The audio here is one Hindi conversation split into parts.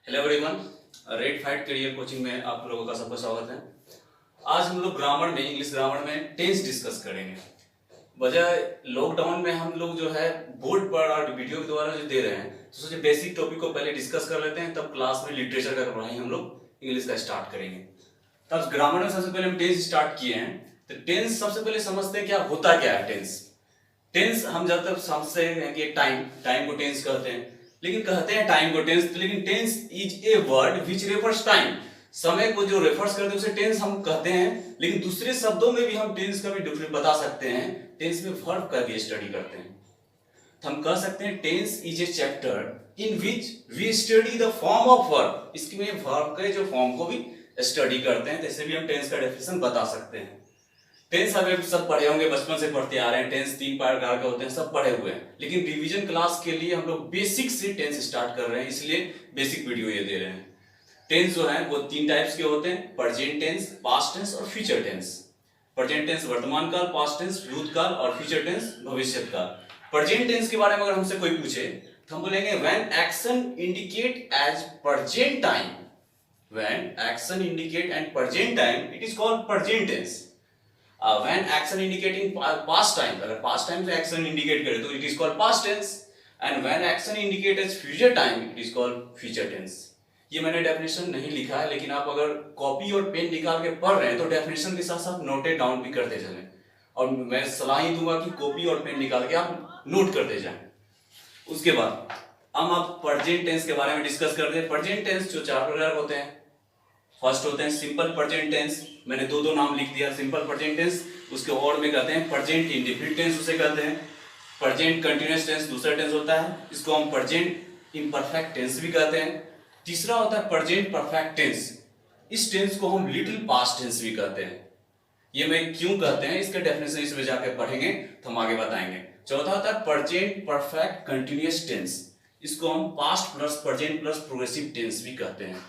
Hello everyone, red fight career coaching में आप लोगों का सबका स्वागत है। आज हम लोग ग्रामर में, इंग्लिश ग्रामर में टेंस डिस्कस करेंगे। वजह लॉकडाउन में हम लोग जो है बोर्ड पर और वीडियो के द्वारा जो दे रहे हैं, तो सोचे बेसिक टॉपिक को पहले डिस्कस कर लेते हैं, तब क्लास में लिटरेचर का पढ़ाई हम लोग इंग्लिश का स्टार्ट करेंगे। तब ग्रामर में सबसे पहले हम टेंस स्टार्ट किए हैं। तो टेंस सबसे पहले समझते हैं क्या होता क्या है टेंस। टेंस हम जब तक समझते हैं कि टाइम को टेंस कहते हैं, लेकिन कहते हैं टाइम को टेंस, लेकिन tense is a word which refers time. समय को जो रेफर्स करते हैं उसे टेंस हम कहते हैं, लेकिन दूसरे शब्दों में भी हम टेंस का भी डिफरेंस बता सकते हैं। टेंस में वर्ब का भी स्टडी करते हैं, तो हम कह सकते हैं tense is a chapter in which we study the form of verb. इसमें वर्ब के जो फॉर्म को भी स्टडी करते हैं, जैसे भी हम टेंस का डेफिनेशन बता सकते हैं। टेंस हमें सब पढ़े होंगे, बचपन से पढ़ते आ रहे हैं। टेंस 3 प्रकार के होते हैं, सब पढ़े हुए हैं, लेकिन रिवीजन क्लास के लिए हम लोग बेसिक से टेंस स्टार्ट कर रहे हैं, इसलिए बेसिक वीडियो ये दे रहे हैं। टेंस जो है वो 3 टाइप्स के होते हैं, प्रेजेंट टेंस, पास्ट टेंस और फ्यूचर टेंस। प्रेजेंट टेंस वर्तमान काल, पास्ट टेंस भूतकाल और फ्यूचर टेंस भविष्य काल। प्रेजेंट टेंस के बारे में अगर हमसे कोई पूछे तो हम बोलेंगे when action indicate as present time. When action indicate and present time, it is called present tense. When action indicating past time, अगर past time से action indicate करे तो it is called past tense, and when action indicate as future time, it is called future tense। ये मैंने डेफिनेशन नहीं लिखा है, लेकिन आप अगर कॉपी और पेन निकाल के पढ़ रहे हैं तो डेफिनेशन के साथ साथ नोटेड डाउन भी करते चलें, और मैं सलाह ही दूंगा कि कॉपी और पेन निकाल के आप नोट करते जाएं। उसके बाद हम आप प्रेजेंट टेंस के बारे में डिस्कस करते हैं। प्रेजेंट टेंस जो 4 प्रकार होते हैं। फर्स्ट होते हैं सिंपल प्रेजेंट टेंस, मैंने दो नाम लिख दिया। सिंपल प्रेजेंट टेंस, उसके और में कहते हैं प्रेजेंट इंडेफिनिट टेंस, उसे कहते हैं। प्रेजेंट कंटीन्यूअस टेंस दूसरा टेंस होता है, इसको हम प्रेजेंट इम्परफेक्ट टेंस भी कहते हैं। तीसरा होता है प्रेजेंट परफेक्ट टेंस, इस टेंस को हम लिटिल पास्ट टेंस भी कहते हैं। ये मैं क्यों कहते हैं, इसका डेफिनेशन इसमें जाकर पढ़ेंगे तो हम आगे बताएंगे। चौथा होता है प्रेजेंट परफेक्ट कंटीन्यूअस टेंस, इसको हम past plus present plus progressive tense भी कहते हैं।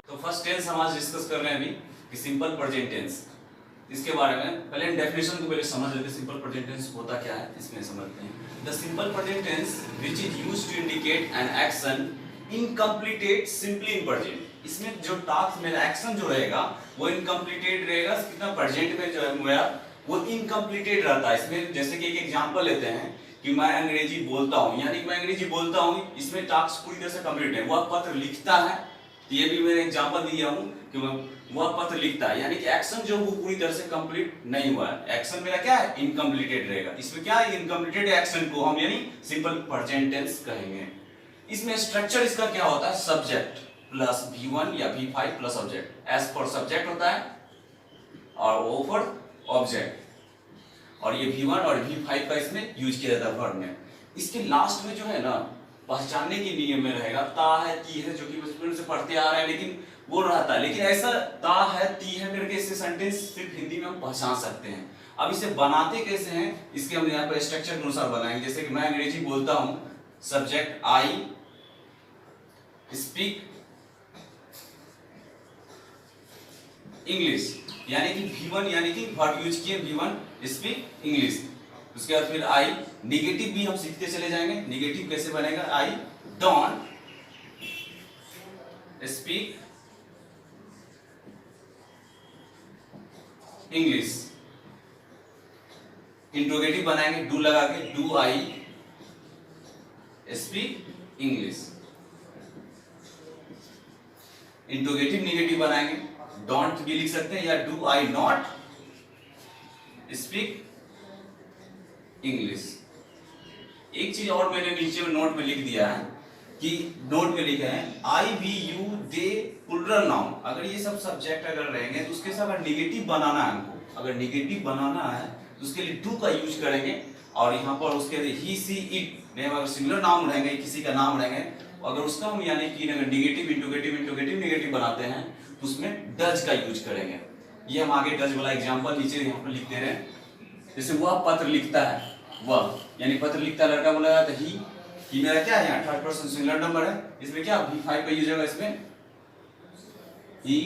तो फर्स्ट टेंस हम आज डिस्कस कर रहे हैं अभी कि सिंपल प्रेजेंट टेंस। इसके बारे में पहले डेफिनेशन को पहले समझ लेते हैं, सिंपल प्रेजेंट टेंस होता क्या है, इसमें समझते हैं। The simple present tense which is used to indicate an action incompleted simply in present. इसमें जो टास्क में एक्शन जो रहेगा वो इनकम्प्लीटेड रहेगा, कितना प्रेजेंट में जो है वो इनकम्प्लीटेड रहता है। इसमें जैसे कि एक एग्जांपल लेते हैं कि मैं अंग्रेजी बोलता हूं, यानी कि मैं अंग्रेजी बोलता हूं, इसमें टास्क पूरी तरह से कंप्लीट है। वह पत्र लिखता है, ये भी मैंने एग्जांपल दिया हूं कि वह पत्र लिखता है, यानी कि एक्शन जो वो पूरी तरह से कंप्लीट नहीं हुआ है। एक्शन मेरा क्या है, इनकम्प्लीटेड रहेगा। इसमें क्या है, इनकम्प्लीटेड एक्शन को हम यानी सिंपल प्रेजेंट टेंस कहेंगे। इसमें स्ट्रक्चर इसका क्या होता है, सब्जेक्ट प्लस V1 या V5 plus object. S for subject होता है और O फॉर ऑब्जेक्ट, और ये V1 और V5 का इसमें यूज किया जाता है वर्ब में। इसके लास्ट में जो है ना, पहचानने के नियम में रहेगा ता है ती है, जो कि बचपन से पढ़ते आ रहे हैं, लेकिन वो रहता है। लेकिन ऐसा ता है ती है करके इससे सेंटेंस सिर्फ हिंदी में हम पहचान सकते हैं। अब इसे बनाते कैसे हैं, इसके हम यहाँ पर स्ट्रक्चर के अनुसार बनाएंगे। जैसे कि मैं अंग्रेजी बोलता हूं, सब्जेक्ट आई स्पीक इंग्लिश, यानी कि V1 यानी कि वर्ब यूज किए V1 स्पीक इंग्लिश। उसके बाद फिर आई, निगेटिव भी हम सीखते चले जाएंगे। निगेटिव कैसे बनेगा, I don't speak English. Interrogative बनाएंगे डू लगा के, do I speak English. Interrogative negative बनाएंगे, डोंट भी लिख सकते हैं या do I not speak English. एक चीज और मैंने नीचे में नोट में लिख दिया है कि नोट में लिखा है I we you they plural noun. अगर ये सब सब्जेक्ट अगर रहेंगे तो उसके साथ अगर निगेटिव बनाना है हमको, अगर निगेटिव बनाना है तो उसके लिए डू का यूज करेंगे, और यहाँ पर उसके लिए ही सी इट नहीं, अगर सिंगुलर नाउन रहेंगे, किसी का नाम रहेंगे, अगर उसका हम यानी कि निगेटिव इंट्रोगेटिव इंट्रोगेटिव निगेटिव बनाते हैं तो उसमें डज का यूज करेंगे। ये हम आगे डज वाला एग्जाम्पल नीचे यहाँ पर लिखते रहे। जैसे वह पत्र लिखता है, वह यानी पत्र लिखता लड़का बोला जाता है ही मेरा क्या है, यहाँ थर्ड पर्सन सिंगुलर नंबर है, इसमें क्या V5 का यूज होगा। इसमें ही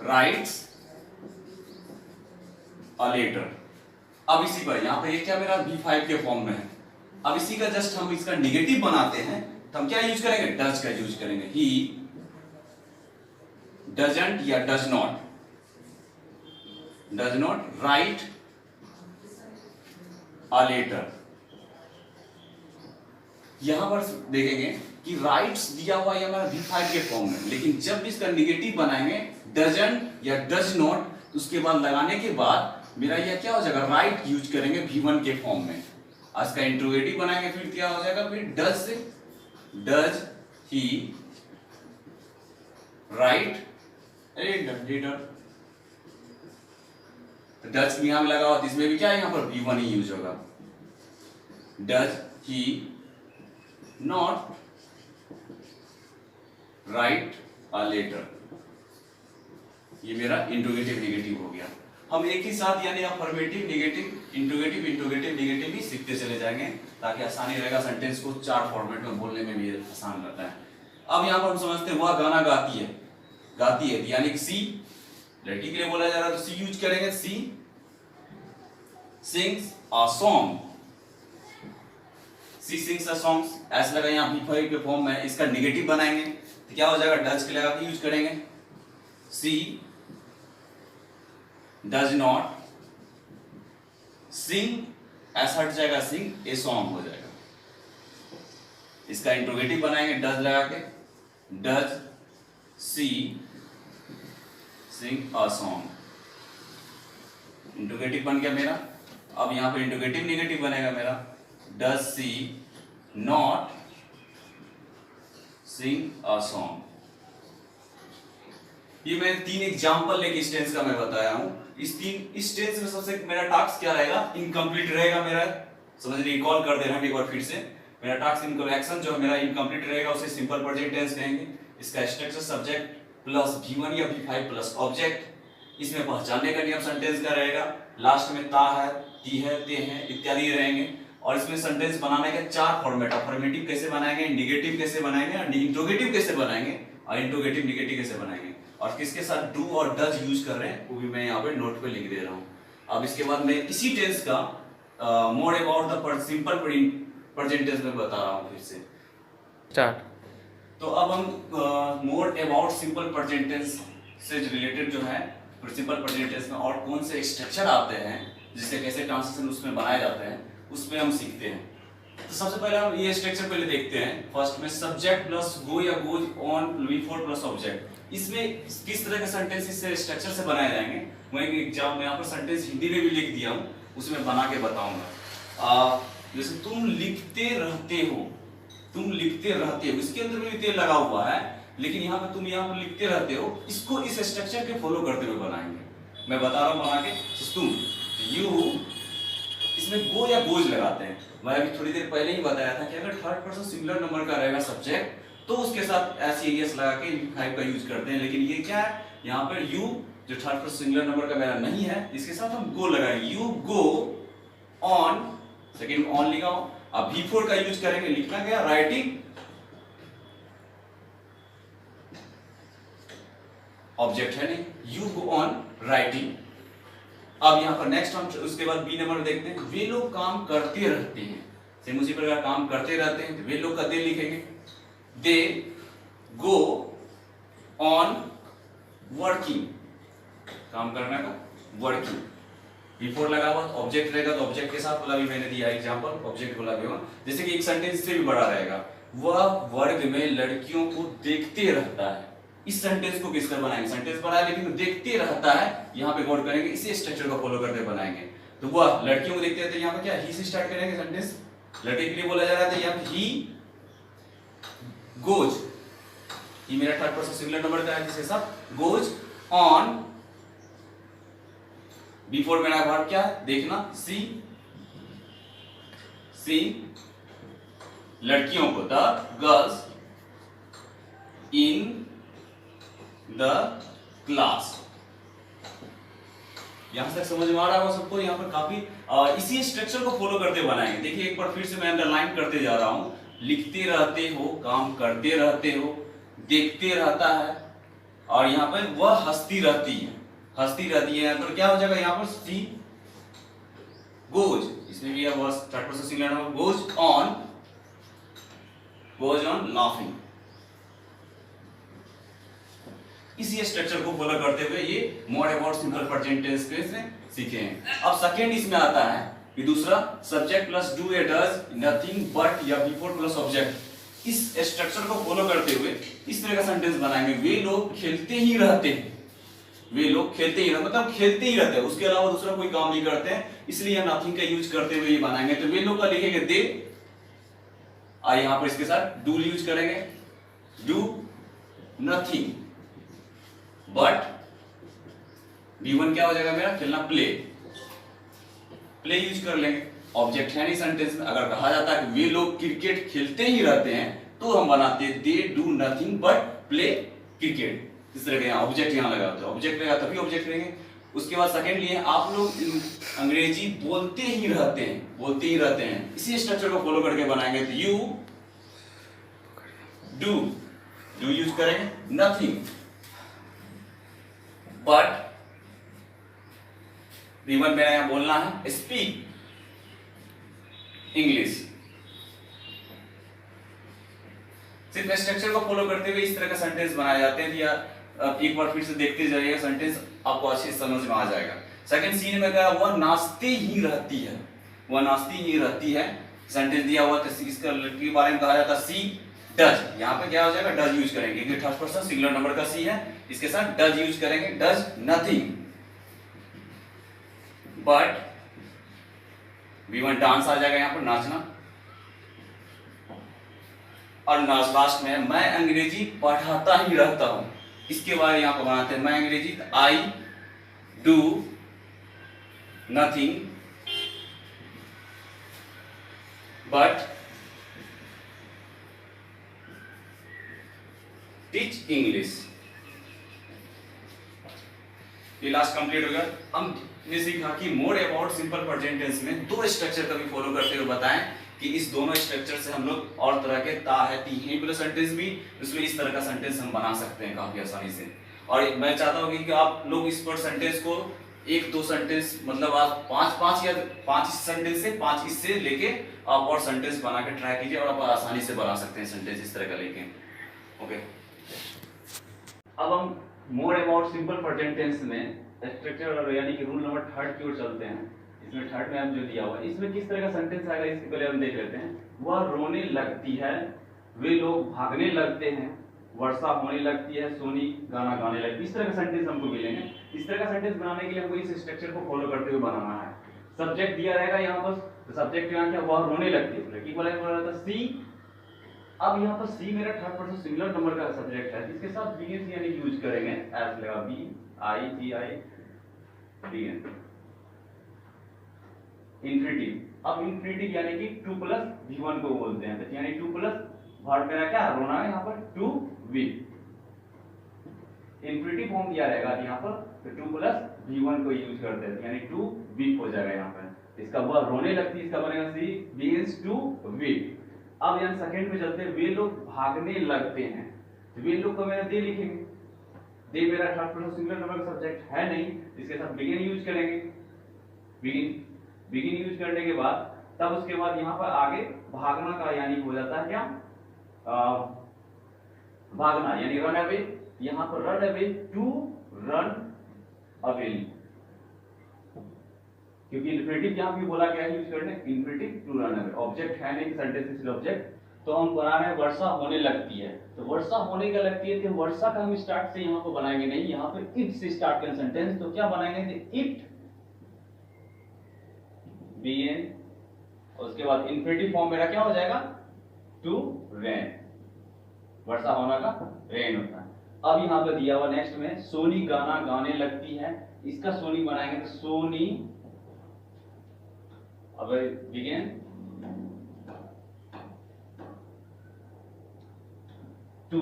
राइट्स अ लेटर। अब इसी पर यहाँ पे ये क्या मेरा V5 के फॉर्म में है। अब इसी का जस्ट हम इसका निगेटिव बनाते हैं तो हम क्या यूज करेंगे, डज का यूज करेंगे। ही डजंट या does not write a letter. यहां पर देखेंगे कि राइट्स दिया हुआ है हमारा V5 के फॉर्म में, लेकिन जब भी इसका निगेटिव बनाएंगे डजंट या डज नॉट, तो उसके बाद लगाने के बाद मेरा यह क्या हो जाएगा, राइट यूज करेंगे V1 के फॉर्म में। आज का इंट्रोगेटिव बनाएंगे फिर क्या हो जाएगा, फिर does he write letter. Does यहां लगा हुआ, इसमें भी क्या है, यहां पर V1 ही यूज होगा। Does he not write a letter, ये मेरा इंट्रोगेटिव निगेटिव हो गया। हम एक ही साथ यानी affirmative negative interrogative interrogative negative ही सीखते चले जाएंगे, ताकि आसानी रहेगा सेंटेंस को 4 फॉर्मेट में बोलने में भी आसान रहता है। अब यहां पर हम समझते हैं वह गाना गाती है यानी कि सी लड़की के लिए बोला जा रहा है, तो सी यूज करेंगे। She sings a song, she sings a song ऐसा लगा यहाँ V5 के फॉर्म में, इसका निगेटिव बनाएंगे तो क्या हो जाएगा, डज के लगा के यूज करेंगे। सी डज नॉट सिंग, ऐसा हट जाएगा, सिंग ए सॉन्ग हो जाएगा। इसका इंट्रोगेटिव बनाएंगे डज लगा के, does she sing a song, interrogative बन गया मेरा। अब यहां पर इंट्रोगेटिव निगेटिव बनेगा मेरा, does she not sing a song. ये मैं 3 एग्जांपल लेके इस टेंस का मैं बताया हूं। इस टेंस में सबसे मेरा टास्क क्या रहेगा, इनकम्प्लीट रहेगा मेरा, समझ रिकॉल कर दे रहा हूं एक बार फिर से। मेरा टास्क इनकम एक्शन जो है मेरा इनकम्प्लीट रहेगा, उसे सिंपल प्रेजेंट टेंस कहेंगे। इसका स्ट्रक्चर सब्जेक्ट प्लस V1 या V5 प्लस ऑब्जेक्ट। इसमें पहचानने का नियम सेंटेंस का रहेगा, लास्ट में ता है, ती है, ते हैं इत्यादि रहेंगे। और इसमें सेंटेंस बनाने के 4 फॉर्मेट, अफर्मेटिव कैसे बनाएंगे, निगेटिव कैसे बनाएंगे, और इंट्रोगेटिव कैसे बनाएंगे, और इंट्रोगेटिव निगेटिव कैसे बनाएंगे, और किसके साथ डू और डज यूज कर रहे हैं वो भी मैं यहाँ पे नोट पे लिख दे रहा हूँ। अब इसके बाद मैं इसी टेंस का more about the simple present tense में बता रहा हूँ फिर से स्टार्ट। तो अब हम more about simple present tense से रिलेटेड जो है सिंपल प्रेजेंट टेंस में और कौन से स्ट्रक्चर आते हैं, जिससे कैसे ट्रांसलेशन उसमें बनाए जाते हैं, उसमें हम सीखते हैं। तो सबसे पहले हम ये स्ट्रक्चर पहले देखते हैं। फर्स्ट में सब्जेक्ट प्लस गो या goes on V4 plus object. इसमें किस तरह के सेंटेंस इस स्ट्रक्चर से बनाए जाएंगे, मैं एक एग्जाम में यहाँ पर सेंटेंस हिंदी में भी लिख दिया हूँ, उसमें बना के बताऊंगा। जैसे तुम लिखते रहते हो, इसके अंदर भी तेल लगा हुआ है, लेकिन यहाँ पे तुम यहाँ पर लिखते रहते हो, इसको इस स्ट्रक्चर के फॉलो करते हुए बनाएंगे। मैं बता रहा हूँ बना के, तुम यू, इसमें गो या गोज लगाते हैं। मैं अभी थोड़ी देर पहले ही बताया था कि अगर थर्ड पर्सन सिंगुलर नंबर का रहेगा सब्जेक्ट, तो उसके साथ एस लगा के V5 का यूज करते हैं। लेकिन ये क्या है, यहाँ पर यू जो थर्ड पर्सन सिंगुलर नंबर का मेरा नहीं है, इसके साथ हम गो लगाएंगे। You go on, second on लिखा हो। अब V4 का यूज करेंगे, लिखना क्या, राइटिंग, ऑब्जेक्ट है नहीं, यू गो ऑन राइटिंग। अब यहाँ पर नेक्स्ट हम उसके बाद बी नंबर देखते हैं, वे लोग काम करते रहते हैं, सेम उसी प्रकार काम करते रहते हैं, वे लोग का दे लिखेंगे, दे गो ऑन वर्किंग, काम करने का वर्किंग। V4 लगा हुआ ऑब्जेक्ट रहेगा, तो ऑब्जेक्ट के साथ वाला भी मैंने दिया एग्जांपल, ऑब्जेक्ट वाला भी होगा। जैसे कि एक सेंटेंस से भी बड़ा रहेगा, वह वर्ग में लड़कियों को देखते रहता है। इस सेंटेंस को किस तरह बनाएंगे, सेंटेंस बना है लेकिन देखते रहता है, यहाँ पे गौर करेंगे, इसी स्ट्रक्चर को फॉलो करते बनाएंगे। तो वह लड़कियों को देखते रहते हैं, यहाँ पे क्या ही से स्टार्ट करेंगे सेंटेंस, लड़के के लिए बोला जा रहा था, यहाँ पे ही गोज, ये मेरा थर्ड पर्सन सिंगुलर नंबर का है, जिसके साथ गोज ऑन V4 मेरा वर्ब क्या है, देखना, सी लड़कियों को, the girls in the class. यहां तक समझ में आ रहा होगा सबको, यहाँ पर काफी इसी स्ट्रक्चर को फॉलो करते बनाएंगे। देखिए एक बार फिर से मैं अंडरलाइन करते जा रहा हूं, लिखते रहते हो, काम करते रहते हो, देखते रहता है, और यहाँ पर वह हंसती रहती है, तो क्या हो जाएगा यहाँ पर, सी गोज, इसमें भी third person singular number, goes on goes on laughing। इसी स्ट्रक्चर को फॉलो करते हुए ये more about simple present tense के इसमें सीखे हैं। अब सेकंड इसमें आता है कि दूसरा सब्जेक्ट प्लस डू या डज नथिंग बट या बिफोर प्लस ऑब्जेक्ट। इस स्ट्रक्चर को फॉलो करते हुए इस तरह का सेंटेंस बनाएंगे, वे लोग खेलते ही रहते हैं। वे लोग खेलते ही रहते मतलब खेलते ही रहते हैं, उसके अलावा दूसरा कोई काम नहीं करते हैं, इसलिए हम नथिंग का यूज करते हुए ये बनाएंगे। तो वे लोग का लिखेंगे दे, यहां पर इसके साथ डू यूज करेंगे, डू नथिंग बट B1 क्या हो जाएगा मेरा, खेलना, प्ले, प्ले यूज कर लेंगे। ऑब्जेक्ट है नहीं सेंटेंस में, अगर कहा जाता है कि वे लोग क्रिकेट खेलते ही रहते हैं तो हम बनाते हैं they do nothing but play cricket. इस तरह के यहाँ ऑब्जेक्ट यहाँ लगा होता है, ऑब्जेक्ट लगा तभी ऑब्जेक्ट रहेंगे। उसके बाद सेकंड लिए आप लोग अंग्रेजी बोलते ही रहते हैं, बोलते ही रहते हैं, इसी स्ट्रक्चर को फॉलो करके बनाएंगे। तो यू डू यूज करेंगे, नथिंग बट B1 मेरा यहां बोलना है स्पीक इंग्लिश। सिर्फ स्ट्रक्चर को फॉलो करते हुए इस तरह का सेंटेंस बनाए जाते हैं। या एक बार फिर से देखते जाइएगा, सेंटेंस आपको अच्छे समझ में आ जाएगा। सेकंड सीन में क्या, वह नाचते ही रहती है, वह नाचती ही रहती है। सेंटेंस दिया हुआ तो इसका लड़की के बारे में कहा जाता है सी डज। यहाँ पे क्या हो जाएगा, डज यूज करेंगे क्योंकि थर्ड पर्सन सिंगुलर नंबर का सी है, इसके साथ डज यूज करेंगे, does nothing but B1 dance आ जाएगा यहाँ पर, नाचना। और लास्ट में मैं अंग्रेजी पढ़ाता ही रहता हूं, इसके बाद यहाँ पर बनाते हैं मैं अंग्रेजी, I do nothing but teach English. ये लास्ट कंप्लीट हो गया। हमने सीखा कि more about simple present tense में दो स्ट्रक्चर का भी फॉलो करते हुए बताएं कि इस दोनों स्ट्रक्चर से हम लोग और तरह के ता है ती है वाले सेंटेंस भी, इसमें इस तरह का सेंटेंस हम बना सकते हैं काफी आसानी से। और मैं चाहता हूं कि आप लोग इस पर सेंटेंस को एक दो सेंटेंस मतलब आप पांच सेंटेंस से पांच इससे लेके आप और सेंटेंस बना के ट्राई कीजिए और आप आसानी से बना सकते हैं सेंटेंस इस तरह का लेके। ओके, अब हम more about simple present tense में स्ट्रक्चर यानी कि रूल नंबर 3 की ओर चलते हैं। इसमें 3 में हम जो दिया हुआ है इसमें किस तरह का सेंटेंस आएगा इसके पहले हम देख लेते हैं। वह रोने लगती है, वे लोग भागने लगते हैं, वर्षा होने लगती है, सोनी गाना गाने लगती है। इस तरह का सेंटेंस हमको मिलेंगे। इस तरह का सेंटेंस बनाने के लिए हमको इस स्ट्रक्चर को फॉलो करते हुए बनाना है। सब्जेक्ट दिया रहेगा यहाँ पर, तो सब्जेक्ट यहाँ क्या, वह रोने लगती है, लड़की बोला था सी। अब यहाँ पर सी मेरा थर्ड पर्सन सिंगुलर नंबर का सब्जेक्ट है, इसके साथ बीएन यानी यूज करेंगे, एस लगा B I G I BN infinitive. अब इंफिनिटिव यानी कि 2 प्लस V1 को बोलते हैं, तो यानी 2 प्लस वर्ब मेरा क्या रोना है यहाँ पर टू वीक। इंफिनिटिव फॉर्म दिया रहेगा यहाँ पर, तो 2 प्लस V1 को यूज करते हैं, यानी टू वीक हो जाएगा यहाँ पर। इसका वह रोने लगती है, इसका बनेगा सी बिगिंस टू वीक। अब यहाँ सेकंड में चलते हैं, वे लोग भागने लगते हैं, तो वे लोग को मेरा दे लिखेंगे, दे मेरा थर्ड पर्सन सिंगुलर नंबर का सब्जेक्ट है नहीं, इसके साथ बिगिन यूज करेंगे। बिगिन यूज करने के बाद तब उसके बाद यहाँ पर आगे भागना का यानी हो जाता है क्या, भागना यानी रन अवे। यहाँ पर run away to run away, क्योंकि इंफिनिटिव यहाँ भी बोला गया है यूज करने, infinitive to run away. Object है नहीं, सेंटेंस ऑब्जेक्ट, तो हम बना रहे हैं वर्षा होने लगती है, तो वर्षा होने का लगती है, तो वर्षा का हम स्टार्ट से यहाँ पर बनाएंगे नहीं, यहाँ पे इट से स्टार्ट करें सेंटेंस, तो क्या बनाएंगे, इट बीएन, और उसके बाद इंफिनिटिव फॉर्म मेरा क्या हो जाएगा, टू रेन, वर्षा होना का रेन होता है। अब यहाँ पे दिया हुआ नेक्स्ट में सोनी गाना गाने लगती है, इसका सोनी बनाएंगे तो सोनी, अब begin to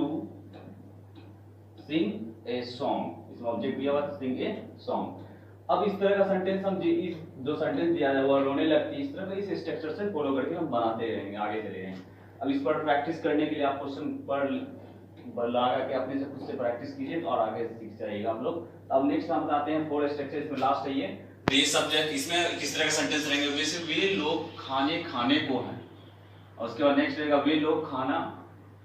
sing a song, इसमें ऑब्जेक्ट दिया हुआ सिंग ए सॉन्ग। अब इस तरह का सेंटेंस हम इस जो सेंटेंस दिया है वो रोने लगती है, इस तरह का इस स्ट्रक्चर से फॉलो करके हम बनाते रहेंगे, आगे चले जाएंगे। अब इस पर प्रैक्टिस करने के लिए आप क्वेश्चन पर लगा के अपने से खुद से प्रैक्टिस कीजिए और आगे सीख जाइएगा हम लोग। अब नेक्स्ट हम बताते हैं 4 स्ट्रक्चर, इसमें लास्ट है ये सब्जेक्ट, इसमें किस तरह का सेंटेंस रहेंगे, वैसे वे लोग खाने को हैं, और उसके बाद नेक्स्ट रहेगा वे लोग खाना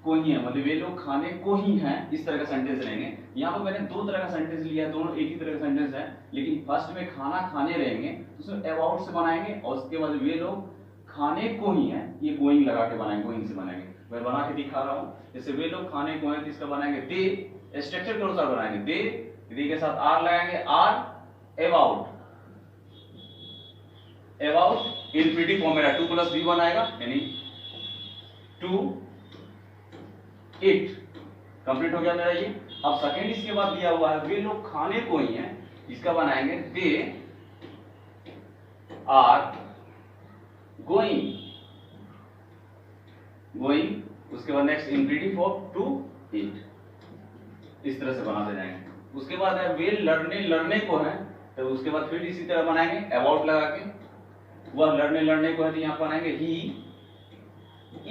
को ही है, मतलब वे लोग खाने को ही हैं, इस तरह का सेंटेंस रहेंगे। यहाँ पर मैंने दो तरह का सेंटेंस लिया है, दोनों एक ही तरह का सेंटेंस है, लेकिन फर्स्ट में खाना खाने रहेंगे तो उसमें अबाउट से बनाएंगे, और उसके बाद वे लोग खाने को ही हैं, ये गोइंग लगा के बनाएंगे, गोइंग से बनाएंगे। मैं बना के दिखा रहा हूँ, जैसे वे लोग खाने को हैं तो इसका बनाएंगे दे, स्ट्रक्चर के अनुसार बनाएंगे। दे के साथ आर लगाएंगे, are about, about infinitive form मेरा 2 + V1 आएगा, यानी टू इट, कंप्लीट हो गया मेरा ये। अब सेकेंड इसके बाद दिया हुआ है वे लोग खाने को ही हैं, इसका बनाएंगे दे आर गोइंग, उसके बाद next infinitive form to it, इस तरह से बनाते जाएंगे। उसके बाद है वे लड़ने को है, तो उसके बाद फिर इसी तरह बनाएंगे अबाउट लगा के, वह लड़ने को है तो यहां बनाएंगे he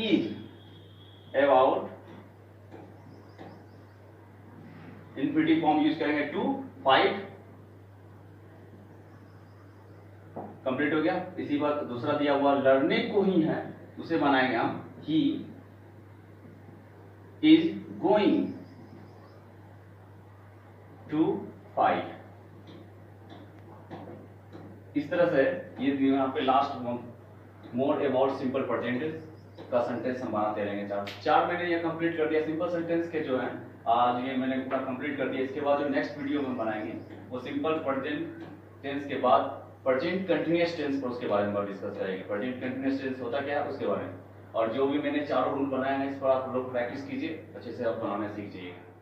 is about, infinitive form use करेंगे टू फाइट, कंप्लीट हो गया। इसी बात दूसरा दिया हुआ लड़ने को ही है, उसे बनाएंगे हम he is going to fight, इस तरह से ये यहाँ पे last more about simple present का सेंटेंस हम बनाते रहेंगे। चार मैंने ये कंप्लीट कर दिया सिंपल सेंटेंस के जो हैं, आज ये मैंने पूरा कंप्लीट कर दिया। इसके बाद जो नेक्स्ट वीडियो में बनाएंगे वो सिंपल प्रेजेंट टेंस के बाद प्रेजेंट कंटिन्यूअस टेंस पर, उसके बारे में डिस्कस करेंगे। प्रेजेंट कंटिन्यूअस टेंस होता क्या है उसके बारे में, और जो भी मैंने चारों रूल बनाए हैं इस पर आप लोग प्रैक्टिस कीजिए, अच्छे से आप बनाना सीख जाइएगा।